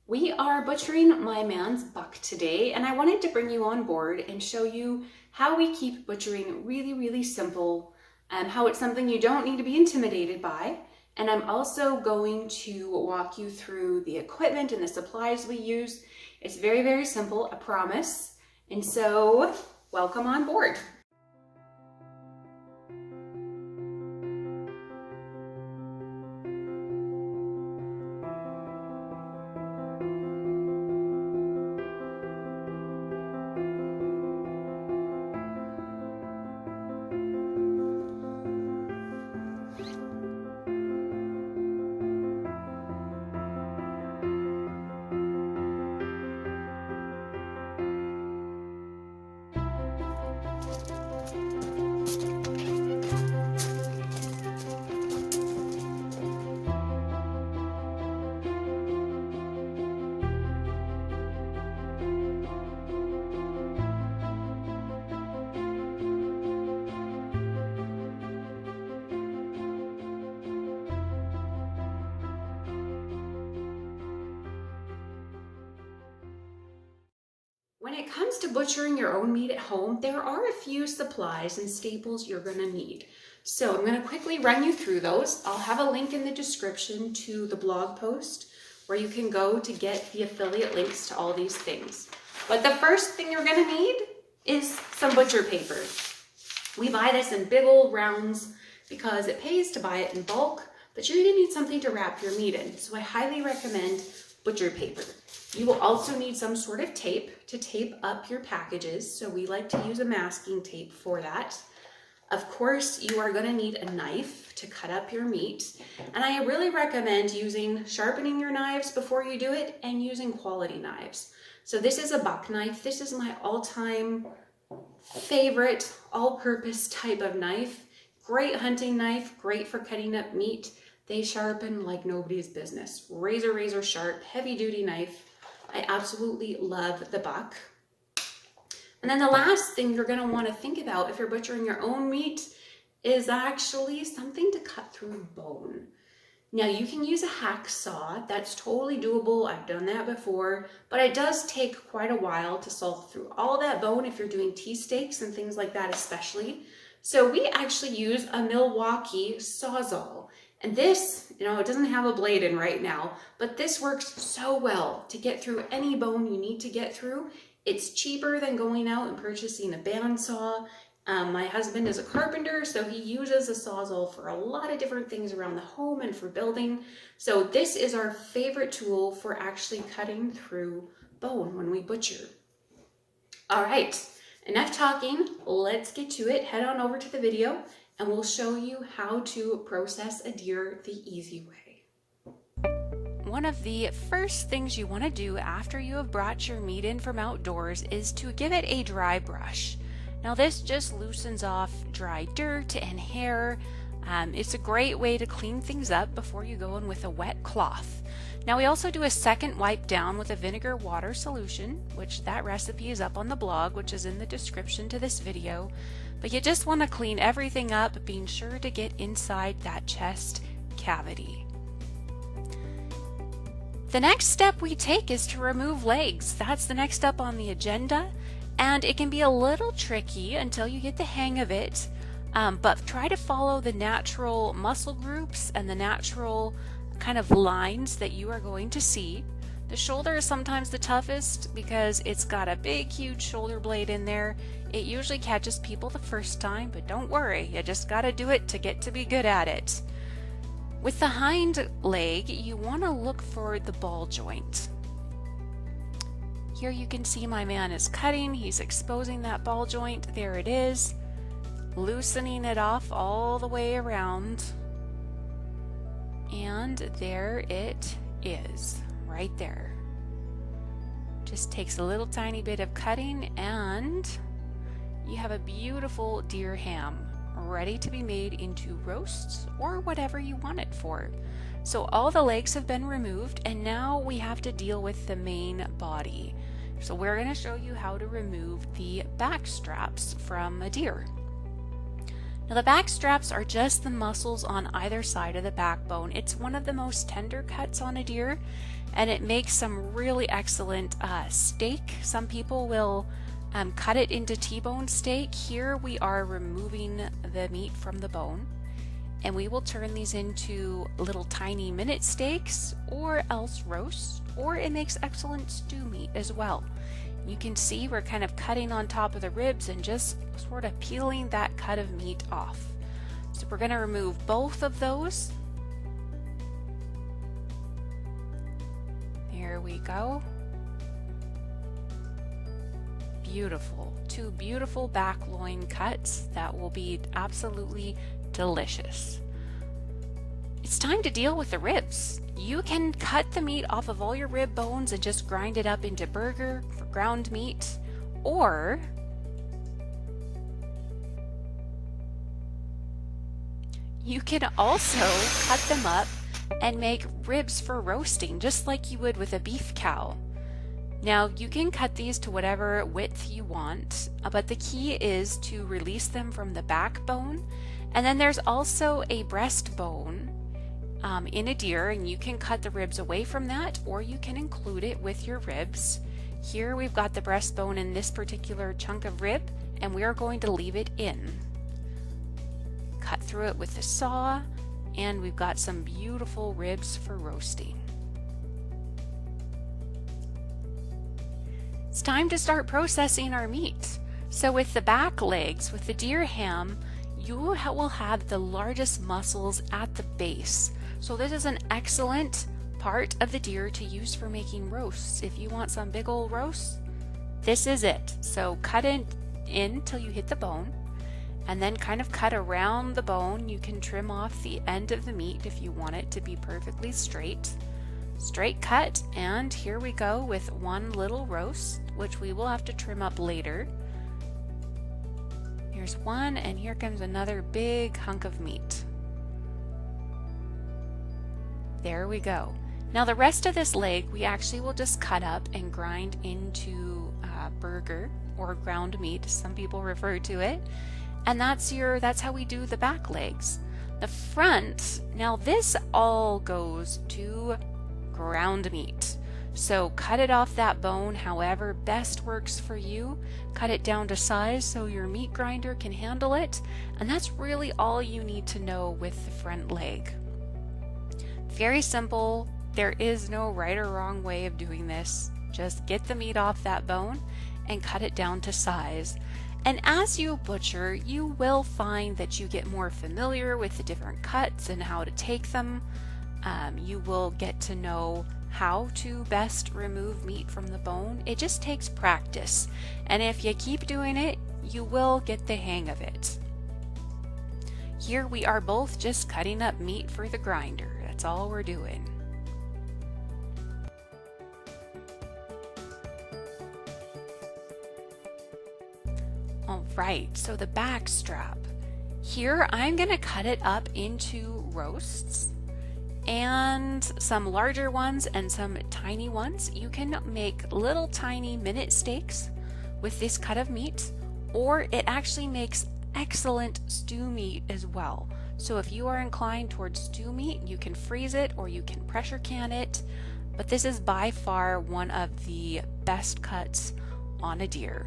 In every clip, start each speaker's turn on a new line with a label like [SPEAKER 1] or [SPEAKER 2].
[SPEAKER 1] We are butchering my man's buck today, and I wanted to bring you on board and show you how we keep butchering really simple, and how it's something you don't need to be intimidated by. And I'm also going to walk you through the equipment and the supplies we use. It's very simple, I promise. And so, welcome on board. When it comes to butchering your own meat at home, there are a few supplies and staples you're going to need. So I'm going to quickly run you through those. I'll have a link in the description to the blog post where you can go to get the affiliate links to all these things. But the first thing you're going to need is some butcher paper. We buy this in big old rounds because it pays to buy it in bulk, but you're going to need something to wrap your meat in. So I highly recommend butcher paper. You will also need some sort of tape to tape up your packages. So we like to use a masking tape for that. Of course, you are going to need a knife to cut up your meat. And I really recommend sharpening your knives before you do it and using quality knives. So this is a buck knife. This is my all-time favorite all-purpose type of knife. Great hunting knife, great for cutting up meat. They sharpen like nobody's business. Razor sharp, heavy duty knife. I absolutely love the buck. And then the last thing you're going to want to think about if you're butchering your own meat is actually something to cut through bone. Now you can use a hacksaw. That's totally doable. I've done that before, but it does take quite a while to saw through all that bone if you're doing tea steaks and things like that especially. So we actually use a Milwaukee Sawzall. And this, it doesn't have a blade in right now, but this works so well to get through any bone you need to get through. It's cheaper than going out and purchasing a bandsaw. My husband is a carpenter, so he uses a Sawzall for a lot of different things around the home and for building. So this is our favorite tool for actually cutting through bone when we butcher. All right, enough talking. Let's get to it. Head on over to the video and we'll show you how to process a deer the easy way. One of the first things you want to do after you have brought your meat in from outdoors is to give it a dry brush. Now this just loosens off dry dirt and hair. It's a great way to clean things up before you go in with a wet cloth. Now we also do a second wipe down with a vinegar water solution, which that recipe is up on the blog, which is in the description to this video. But you just want to clean everything up, being sure to get inside that chest cavity. The next step we take is to remove legs. That's the next step on the agenda, and it can be a little tricky until you get the hang of it, but try to follow the natural muscle groups and the natural kind of lines that you are going to see. The shoulder is sometimes the toughest because it's got a big huge shoulder blade in there. It usually catches people the first time, but don't worry, you just got to do it to get to be good at it. With the hind leg, you want to look for the ball joint. Here you can see my man is cutting. He's exposing that ball joint. There it is. Loosening it off all the way around. And there it is, right there. Just takes a little tiny bit of cutting and you have a beautiful deer ham ready to be made into roasts or whatever you want it for. So all the legs have been removed and now we have to deal with the main body. So we're going to show you how to remove the back straps from a deer. Now the back straps are just the muscles on either side of the backbone. It's one of the most tender cuts on a deer, and it makes some really excellent steak. Some people will cut it into T-bone steak. Here we are removing the meat from the bone, and we will turn these into little tiny minute steaks or else roast, or it makes excellent stew meat as well. You can see we're kind of cutting on top of the ribs and just sort of peeling that cut of meat off. So we're going to remove both of those. There we go. Beautiful. Two beautiful back loin cuts that will be absolutely delicious. It's time to deal with the ribs. You can cut the meat off of all your rib bones and just grind it up into burger for ground meat, or you can also cut them up and make ribs for roasting, just like you would with a beef cow. Now you can cut these to whatever width you want, but the key is to release them from the backbone. And then there's also a breastbone in a deer, and you can cut the ribs away from that, or you can include it with your ribs. Here we've got the breastbone in this particular chunk of rib, and we are going to leave it in. Cut through it with the saw, and we've got some beautiful ribs for roasting. It's time to start processing our meat. So with the back legs, with the deer ham, you will have the largest muscles at the base. So this is an excellent part of the deer to use for making roasts. If you want some big old roasts, this is it. So cut it in till you hit the bone, and then kind of cut around the bone. You can trim off the end of the meat if you want it to be perfectly straight. Straight cut, and here we go with one little roast, which we will have to trim up later. Here's one, and here comes another big hunk of meat. There we go. Now the rest of this leg we actually will just cut up and grind into burger or ground meat, as some people refer to it. And that's how we do the back legs. The front, now this all goes to ground meat. So cut it off that bone however best works for you. Cut it down to size so your meat grinder can handle it. And that's really all you need to know with the front leg. Very simple. There is no right or wrong way of doing this. Just get the meat off that bone and cut it down to size. And as you butcher, you will find that you get more familiar with the different cuts and how to take them. You will get to know how to best remove meat from the bone. It just takes practice. And if you keep doing it, you will get the hang of it. Here we are both just cutting up meat for the grinder. That's all we're doing. Alright, so the back strap. Here I'm going to cut it up into roasts, and some larger ones and some tiny ones. You can make little tiny minute steaks with this cut of meat, or it actually makes excellent stew meat as well. So if you are inclined towards stew meat, you can freeze it or you can pressure can it, but this is by far one of the best cuts on a deer.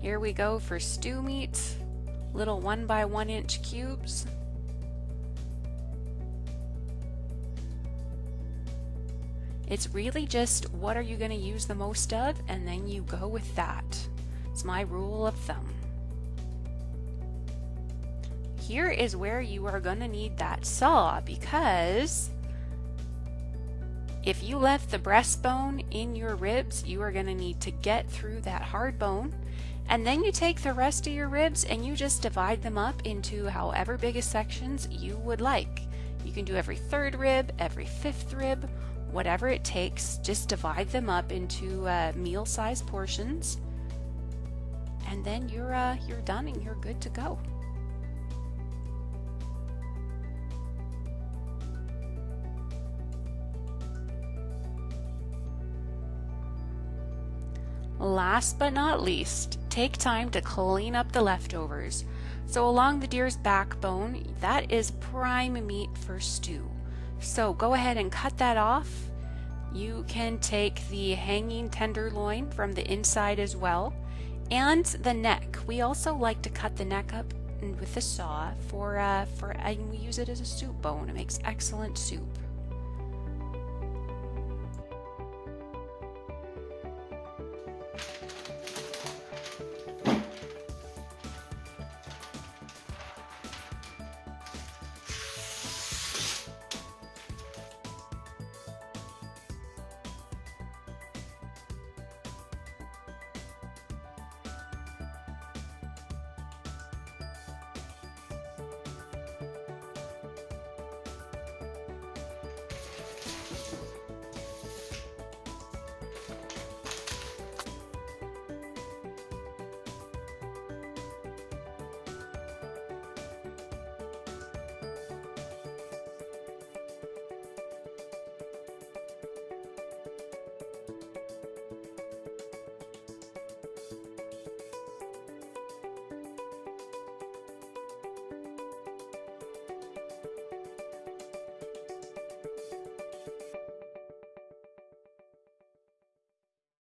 [SPEAKER 1] Here we go for stew meat, little 1 by 1 inch cubes. It's really just what are you going to use the most of, and then you go with that. It's my rule of thumb. Here is where you are going to need that saw, because if you left the breastbone in your ribs, you are going to need to get through that hard bone. And then you take the rest of your ribs and you just divide them up into however big a sections you would like. You can do every 3rd rib, every 5th rib, whatever it takes. Just divide them up into meal-sized portions, and then you're done and you're good to go. Last but not least, take time to clean up the leftovers. So along the deer's backbone, that is prime meat for stew. So go ahead and cut that off. You can take the hanging tenderloin from the inside as well, and the neck. We also like to cut the neck up with a saw and we use it as a soup bone. It makes excellent soup.